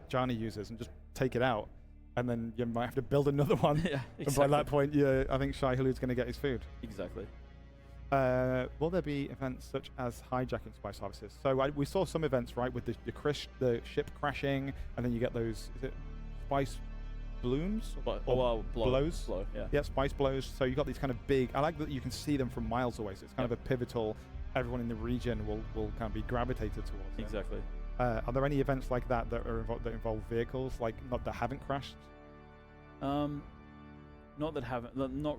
Johnny uses, and just take it out. And then you might have to build another one. Yeah, exactly. And by that point, I think Shai Hulud's going to get his food. Exactly. Will there be events such as hijacking spice harvesters? So we saw some events, right, with the ship crashing, and then you get those, is it spice blooms? Blows? Blow, yeah. Yeah, spice blows. So you got these kind of big, I like that you can see them from miles away, so it's kind of a pivotal, everyone in the region will kind of be gravitated towards it. Exactly. Are there any events like that that involve vehicles, like that haven't crashed? Not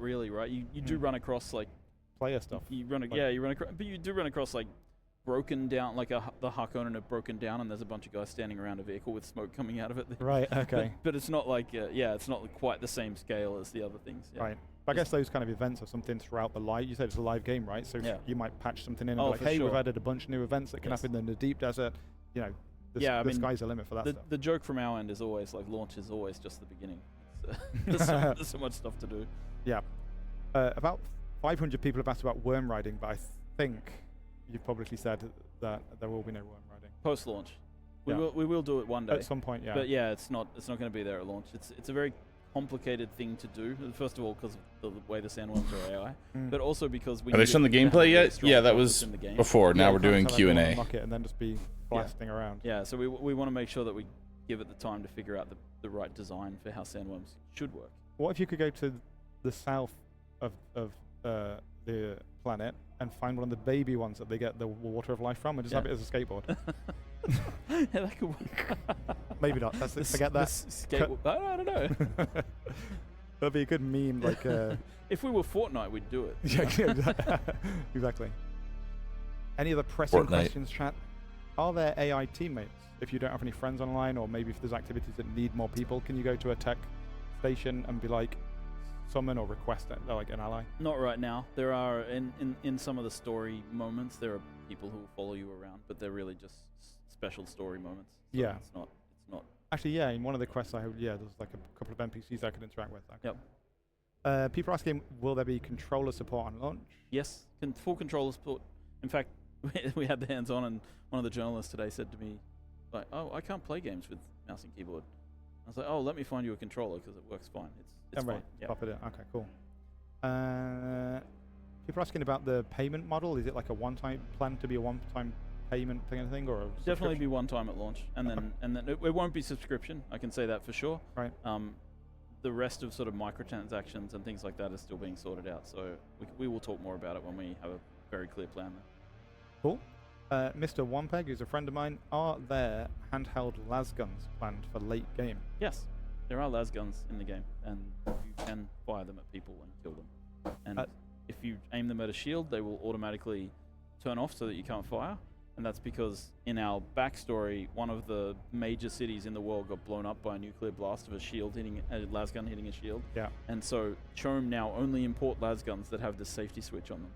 really, right? You do run across like player stuff. You run across, but you do run across like broken down, like the Harkonnen have broken down, and there's a bunch of guys standing around a vehicle with smoke coming out of it. Right. Okay. But it's not like it's not quite the same scale as the other things. Yeah. Right. But I guess those kind of events are something throughout the live. You said it's a live game, right? So you might patch something in and be like, hey, we've added a bunch of new events that can happen in the deep desert. The sky's the limit for that stuff. The joke from our end is always like launch is always just the beginning. There's so much stuff to do. Yeah. About 500 people have asked about worm riding, but I think you've publicly said that there will be no worm riding. Post-launch. We will do it one day. At some point, yeah. But yeah, it's not going to be there at launch. It's a very complicated thing to do. First of all, because of the way the sandworms are AI, but also because we. Are they shown the gameplay yet? Yeah, that was before. Now we're doing Q&A. And then just be blasting around. Yeah, so we want to make sure that we give it the time to figure out the right design for how sandworms should work. What if you could go to the south of the planet and find one of the baby ones that they get the water of life from and just have it as a skateboard? Yeah, that could work. Maybe not. Forget that. I don't know. That'd be a good meme. Like, if we were Fortnite, we'd do it. Yeah, exactly. Any other pressing questions, chat? Are there AI teammates? If you don't have any friends online, or maybe if there's activities that need more people, can you go to a tech station and be like, summon or request like an ally? Not right now. There are in some of the story moments, there are people who will follow you around, but they're really just special story moments. So yeah, it's not. Actually, yeah. In one of the quests I had, there's like a couple of NPCs I could interact with. Okay. Yep. People are asking, will there be controller support on launch? Yes, full controller support. In fact, we had the hands-on, and one of the journalists today said to me, like, "Oh, I can't play games with mouse and keyboard." I was like, "Oh, let me find you a controller because it works fine. It's fine." Yep. Pop it in. Okay, cool. People are asking about the payment model. Is it like a one-time plan to be a one-time payment thing, or definitely be one time at launch, and then it won't be subscription. I can say that for sure. Right. The rest of sort of microtransactions and things like that is still being sorted out. So we will talk more about it when we have a very clear plan there. Cool. Mr. Wampeg, who's a friend of mine, are there handheld lasguns planned for late game? Yes, there are lasguns in the game, and you can fire them at people and kill them. And if you aim them at a shield, they will automatically turn off so that you can't fire. And that's because in our backstory, one of the major cities in the world got blown up by a nuclear blast of a lasgun hitting a shield. Yeah. And so CHOAM now only import lasguns that have the safety switch on them.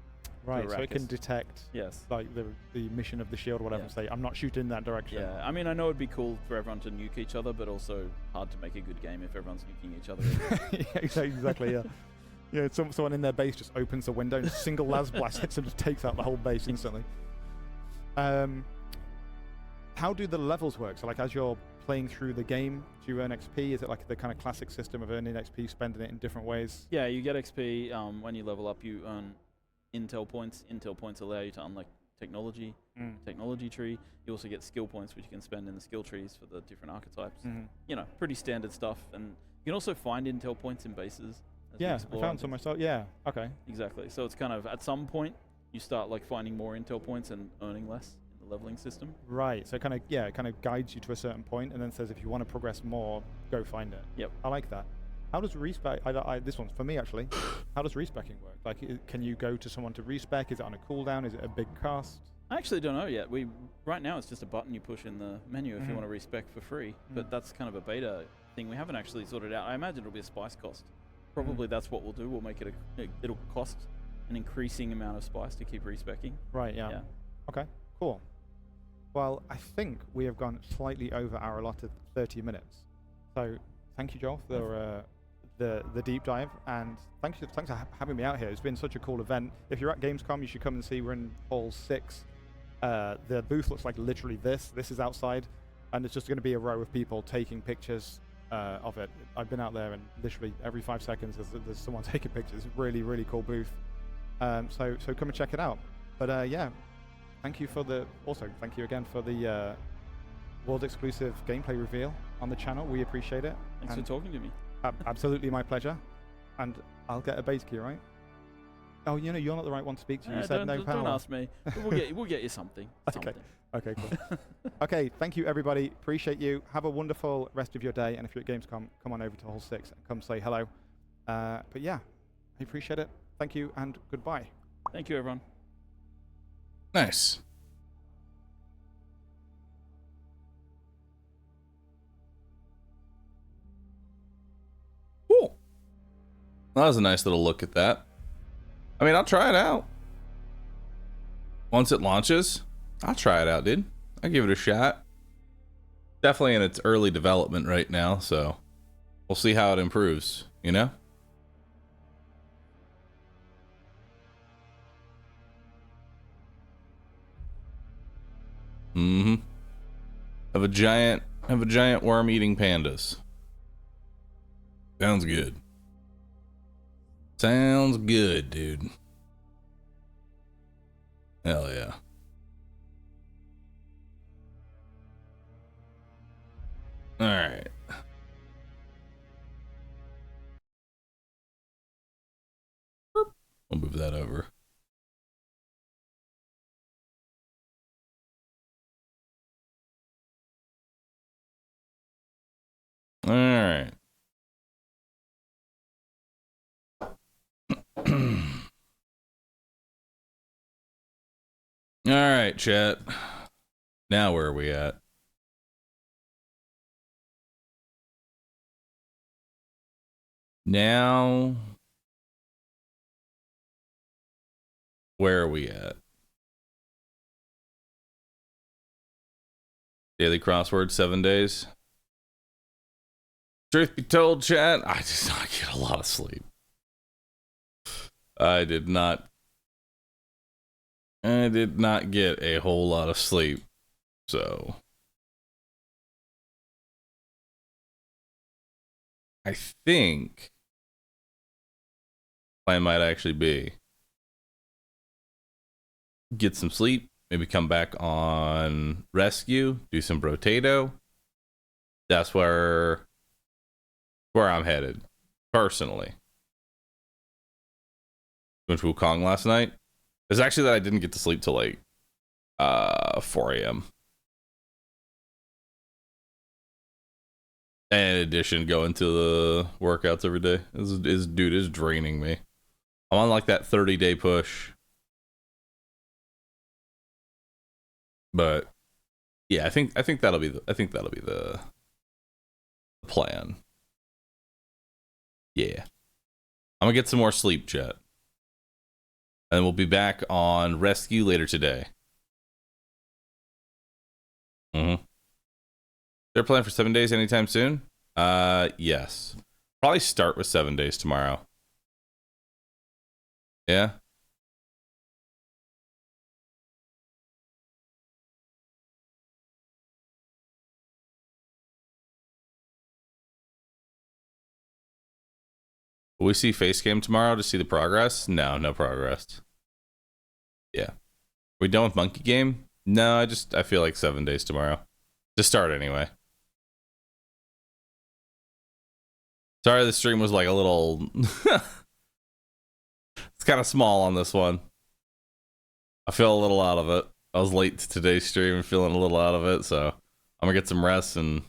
Right, so it can detect like the mission of the shield or whatever and say, I'm not shooting in that direction. Yeah, I mean, I know it'd be cool for everyone to nuke each other, but also hard to make a good game if everyone's nuking each other. Yeah, exactly, yeah. Yeah, someone in their base just opens the window and a single las blast hits and just takes out the whole base instantly. How do the levels work? So, like, as you're playing through the game, do you earn XP? Is it like the kind of classic system of earning XP, spending it in different ways? Yeah, you get XP when you level up. You earn intel points. Intel points allow you to unlock technology tree. You also get skill points, which you can spend in the skill trees for the different archetypes. You know, pretty standard stuff. And you can also find intel points in bases. Yeah, I found some myself. Yeah, okay. Exactly. So it's kind of, at some point, you start like finding more intel points and earning less in the leveling system. Right. So it kind of guides you to a certain point and then says if you want to progress more, go find it. Yep. I like that. How does respec? This one's for me actually. How does respecing work? Like, can you go to someone to respec? Is it on a cooldown? Is it a big cost? I actually don't know yet. Right now it's just a button you push in the menu if you want to respec for free. But that's kind of a beta thing. We haven't actually sorted out. I imagine it'll be a spice cost. Probably that's what we'll do. We'll make it it'll cost an increasing amount of spice to keep respecing. Right. Yeah. Okay. Cool. Well, I think we have gone slightly over our allotted 30 minutes. So thank you, Joel, for the deep dive, and thanks for having me out here. It's been such a cool event. If you're at Gamescom, you should come and see. We're in Hall 6. The booth looks like literally this. This is outside, and it's just going to be a row of people taking pictures of it. I've been out there, and literally every 5 seconds there's someone taking pictures. It's a really, really cool booth. So come and check it out. But yeah, thank you again for the world exclusive gameplay reveal on the channel. We appreciate it. Thanks for talking to me. Absolutely my pleasure. And I'll get a base key, right? Oh, you know, you're not the right one to speak to. You said no power. Don't ask me. We'll get you something. Okay, cool. Okay, thank you, everybody. Appreciate you. Have a wonderful rest of your day. And if you're at Gamescom, come on over to Hall 6 and come say hello. But yeah, I appreciate it. Thank you and goodbye. Thank you, everyone. Nice. Cool. That was a nice little look at that. I mean, I'll try it out. Once it launches, I'll try it out, dude. I'll give it a shot. Definitely in its early development right now, so we'll see how it improves, you know? Have a giant worm eating pandas. Sounds good. Sounds good, dude. Hell yeah. All right. We'll move that over. All right. All right, chat. Now where are we at? Now, where are we at? Daily crossword, 7 days. Truth be told, chat, I did not get a lot of sleep. I did not get a whole lot of sleep. So I think plan might actually be get some sleep, maybe come back on rescue, do some brotato. That's where I'm headed, personally. Went to Wukong last night. It's actually that I didn't get to sleep till like 4 a.m. And in addition, going to the workouts every day is draining me. I'm on like that 30-day push. But yeah, I think that'll be the plan. Yeah. I'm gonna get some more sleep, chat. And we'll be back on Rescue later today. They're planning for 7 days anytime soon? Yes. Probably start with 7 days tomorrow. Yeah? Will we see Facecam tomorrow to see the progress? No, no progress. Yeah. We done with Monkey Game? No, I feel like 7 days tomorrow. To start anyway. Sorry the stream was like a little... It's kind of small on this one. I feel a little out of it. I was late to today's stream and feeling a little out of it, so I'm gonna get some rest and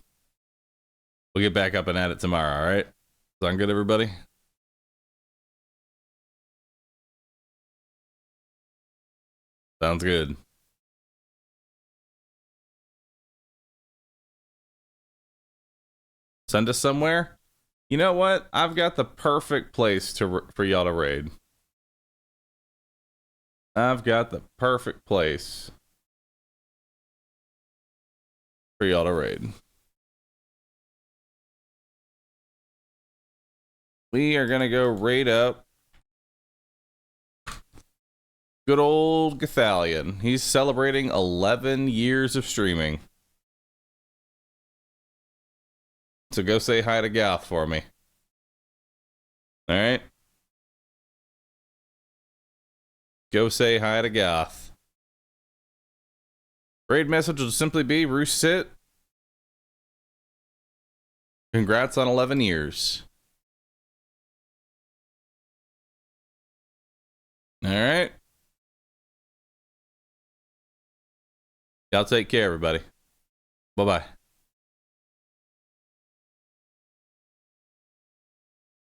we'll get back up and at it tomorrow, alright? Sound good, everybody? Sounds good. Send us somewhere? You know what? I've got the perfect place for y'all to raid. I've got the perfect place for y'all to raid. We are gonna go raid up good old Gathalion. He's celebrating 11 years of streaming. So go say hi to Gath for me. Alright? Go say hi to Gath. Raid message will simply be, Roost Sit. Congrats on 11 years. Alright? Y'all take care, everybody. Bye-bye.